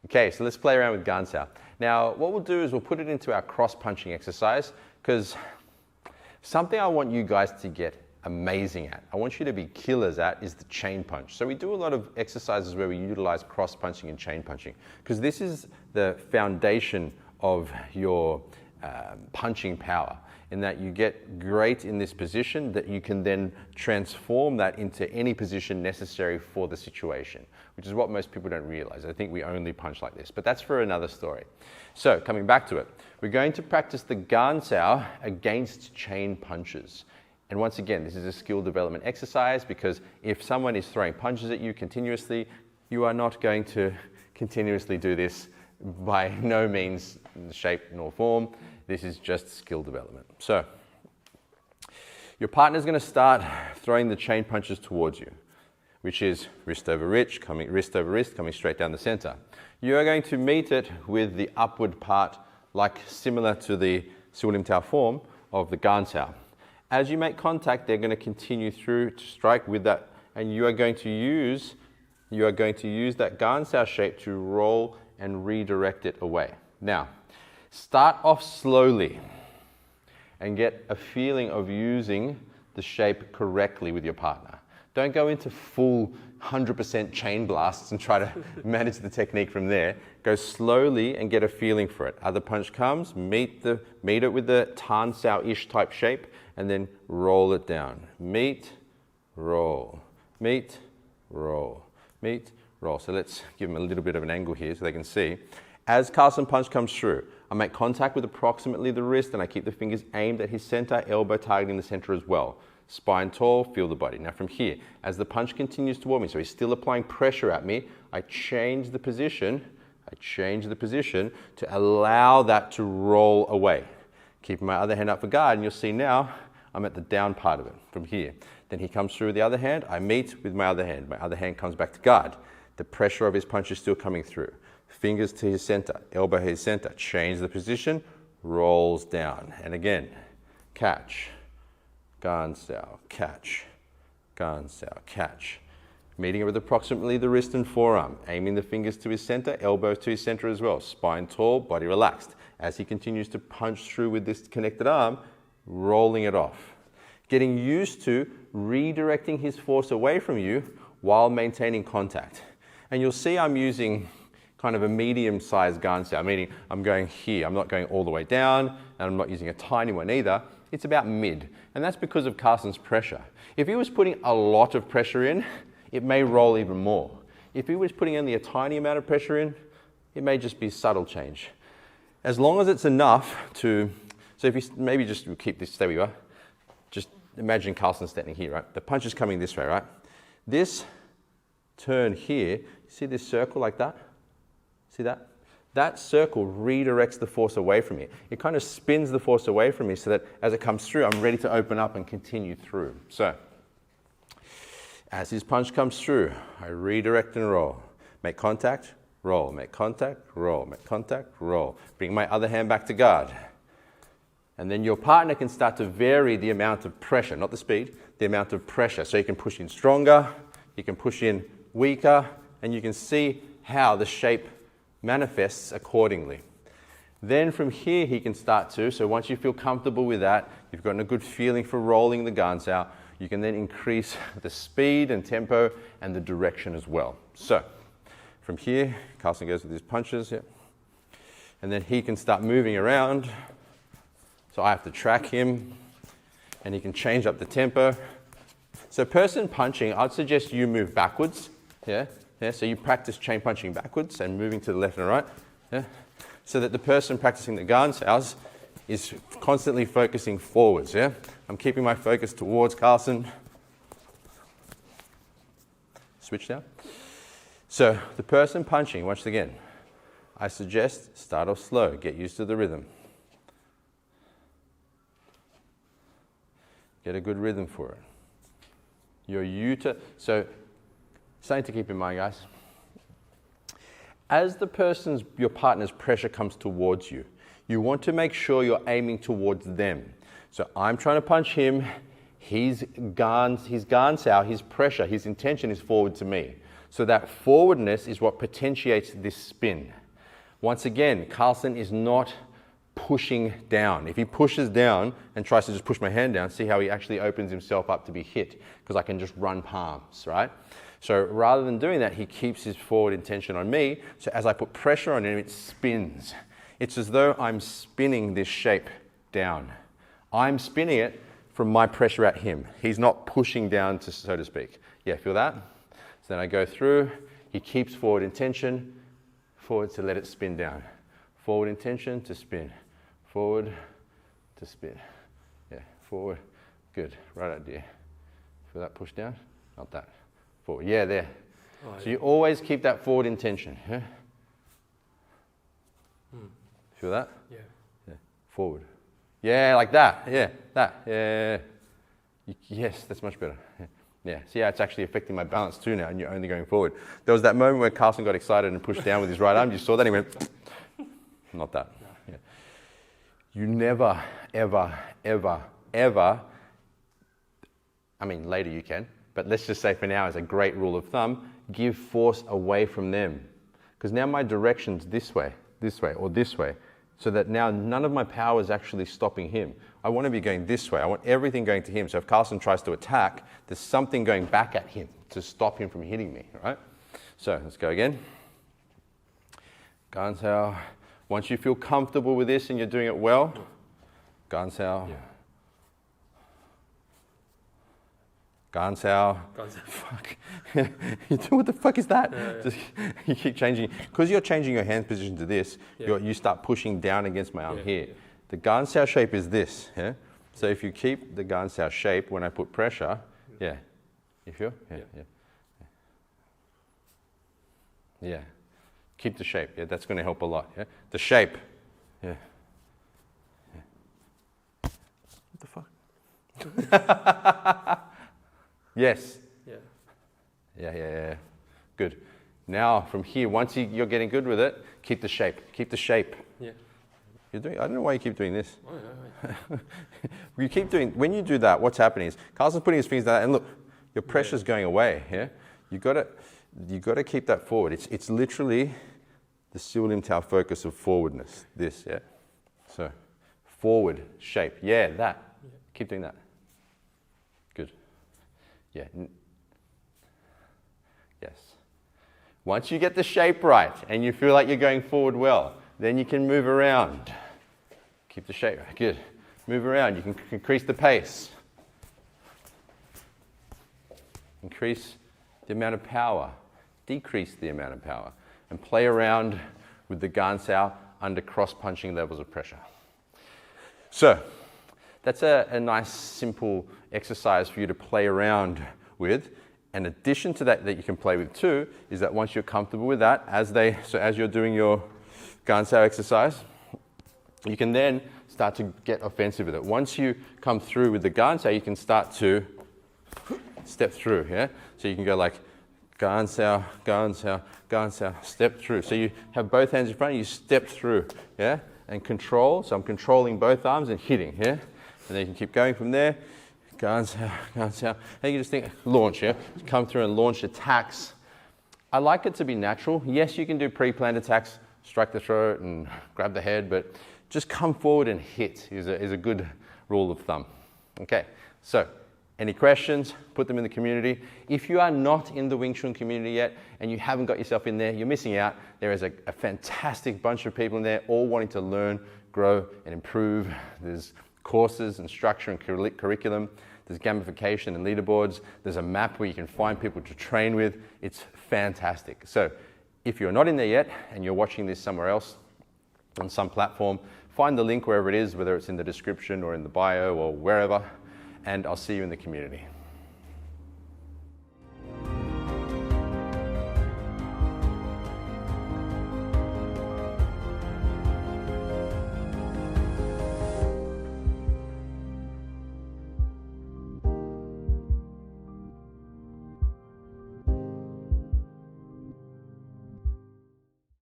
Okay, so let's play around with Gansao. Now, what we'll do is we'll put it into our cross-punching exercise, because something I want you guys to get amazing at, I want you to be killers at, is the chain punch. So we do a lot of exercises where we utilize cross-punching and chain punching, because this is the foundation of your punching power, in that you get great in this position that you can then transform that into any position necessary for the situation, which is what most people don't realize. I think we only punch like this, but that's for another story. So coming back to it, we're going to practice the Gansao against chain punches. And once again, this is a skill development exercise, because if someone is throwing punches at you continuously, you are not going to continuously do this, by no means shape nor form. This is just skill development. So your partner's going to start throwing the chain punches towards you, which is wrist over wrist, coming straight down the center. You are going to meet it with the upward part, like similar to the Siu Lim Tao form of the Gansao. As you make contact, they're going to continue through to strike with that, and you are going to use that Gansao shape to roll and redirect it away. Now, start off slowly and get a feeling of using the shape correctly with your partner. Don't go into full 100% chain blasts and try to manage the technique from there. Go slowly and get a feeling for it. Other punch comes, meet it with the Tan Sao-ish type shape, and then roll it down. Meet, roll, meet, roll, meet, roll. So let's give them a little bit of an angle here so they can see. As Carlson punch comes through, I make contact with approximately the wrist, and I keep the fingers aimed at his center, elbow targeting the center as well. Spine tall, feel the body. Now from here, as the punch continues toward me, so he's still applying pressure at me, I change the position to allow that to roll away. Keeping my other hand up for guard, and you'll see now I'm at the down part of it from here. Then he comes through with the other hand, I meet with my other hand comes back to guard. The pressure of his punch is still coming through. Fingers to his center, elbow his center, change the position, rolls down. And again, catch, Gansao, catch, Gansao, catch. Meeting it with approximately the wrist and forearm, aiming the fingers to his center, elbow to his center as well. Spine tall, body relaxed. As he continues to punch through with this connected arm, rolling it off. Getting used to redirecting his force away from you while maintaining contact. And you'll see I'm using kind of a medium-sized Gansao, meaning I'm going here. I'm not going all the way down, and I'm not using a tiny one either. It's about mid, and that's because of Carlson's pressure. If he was putting a lot of pressure in, it may roll even more. If he was putting only a tiny amount of pressure in, it may just be subtle change. As long as it's enough to, so if you maybe just keep this, stay where you are, just imagine Carlson standing here, right? The punch is coming this way, right? This turn here, see this circle like that? See that? That circle redirects the force away from me. It kind of spins the force away from me so that as it comes through, I'm ready to open up and continue through. So, as his punch comes through, I redirect and roll. Make contact, roll, make contact, roll, make contact, roll. Bring my other hand back to guard. And then your partner can start to vary the amount of pressure, not the speed, the amount of pressure. So you can push in stronger, you can push in weaker, and you can see how the shape manifests accordingly. Then from here he can start to, so once you feel comfortable with that, you've gotten a good feeling for rolling the Gansao, you can then increase the speed and tempo and the direction as well. So from here, Carlson goes with his punches, yeah. And then he can start moving around. So I have to track him, and he can change up the tempo. So person punching, I'd suggest you move backwards, yeah? So you practice chain punching backwards and moving to the left and right, yeah? So that the person practicing the Gansaos is constantly focusing forwards, yeah? I'm keeping my focus towards Carlson. Switch down. So the person punching, once again, I suggest start off slow, get used to the rhythm. Get a good rhythm for it. So something to keep in mind, guys. As your partner's pressure comes towards you, you want to make sure you're aiming towards them. So I'm trying to punch his Gansao, his pressure, his intention is forward to me. So that forwardness is what potentiates this spin. Once again, Carlson is not pushing down. If he pushes down and tries to just push my hand down, see how he actually opens himself up to be hit, because I can just run palms, right? So rather than doing that, he keeps his forward intention on me. So as I put pressure on him, it spins. It's as though I'm spinning this shape down. I'm spinning it from my pressure at him. He's not pushing down, so to speak. Yeah, feel that? So then I go through, he keeps forward intention, forward to let it spin down. Forward intention to spin. Forward to spin. Yeah, forward. Good, right idea. Feel that push down? Not that. Forward, yeah, there. Oh, so you always keep that forward intention. Yeah? Feel that? Yeah. Yeah. Forward. Yeah, like that. Yeah, that. Yeah. Yes, that's much better. Yeah. Yeah, see how it's actually affecting my balance too now, and you're only going forward. There was that moment where Carlson got excited and pushed down with his right arm. You saw that? He went, not that. Yeah. You never, ever, ever, ever, I mean, later you can, but let's just say for now, as a great rule of thumb, give force away from them. Because now my direction's this way, or this way, so that now none of my power is actually stopping him. I want to be going this way. I want everything going to him. So if Carlson tries to attack, there's something going back at him to stop him from hitting me, right? So let's go again. Ganshao. Once you feel comfortable with this and you're doing it well, Ganshao. Yeah. Ganshao. Fuck. What the fuck is that? Yeah. Just, you keep changing. Because you're changing your hand position to this, you start pushing down against my arm here. Yeah. The Ganshao shape is this. Yeah? So if you keep the Ganshao shape when I put pressure, yeah. You feel? Yeah. Yeah. Yeah. Yeah. Keep the shape. Yeah, that's going to help a lot. Yeah. The shape. Yeah. Yeah. What the fuck? Yes. Yeah. Yeah. Good. Now from here, once you're getting good with it, keep the shape. Keep the shape. Yeah. I don't know why you keep doing this. Oh, yeah. You keep doing, when you do that, what's happening is Carlson's putting his fingers down, and look, your pressure's going away. Yeah. You got to keep that forward. It's literally the Siu Lim Tao focus of forwardness. This. Yeah. So forward shape. Yeah. That. Yeah. Keep doing that. Good. Yeah. Yes. Once you get the shape right and you feel like you're going forward well, then you can move around. Keep the shape. Good. Move around. You can increase the pace. Increase the amount of power. Decrease the amount of power. And play around with the Ganshao under cross-punching levels of pressure. So, that's a nice, simple exercise for you to play around with. In addition to that you can play with too, is that once you're comfortable with that, as you're doing your Ganshao exercise, you can then start to get offensive with it. Once you come through with the Ganshao, you can start to step through, yeah? So you can go like Ganshao, Ganshao, Ganshao, step through. So you have both hands in front of you, step through, yeah? And control, so I'm controlling both arms and hitting, yeah? And then you can keep going from there. Ganshao, Ganshao. And you can just think, launch, yeah? Come through and launch attacks. I like it to be natural. Yes, you can do pre-planned attacks, strike the throat and grab the head, but just come forward and hit is a good rule of thumb. Okay, so any questions, put them in the community. If you are not in the Wing Chun community yet and you haven't got yourself in there, you're missing out. There is a fantastic bunch of people in there all wanting to learn, grow and improve. There's courses and structure and curriculum. There's gamification and leaderboards. There's a map where you can find people to train with. It's fantastic. So if you're not in there yet and you're watching this somewhere else on some platform, find the link wherever it is, whether it's in the description or in the bio or wherever, and I'll see you in the community.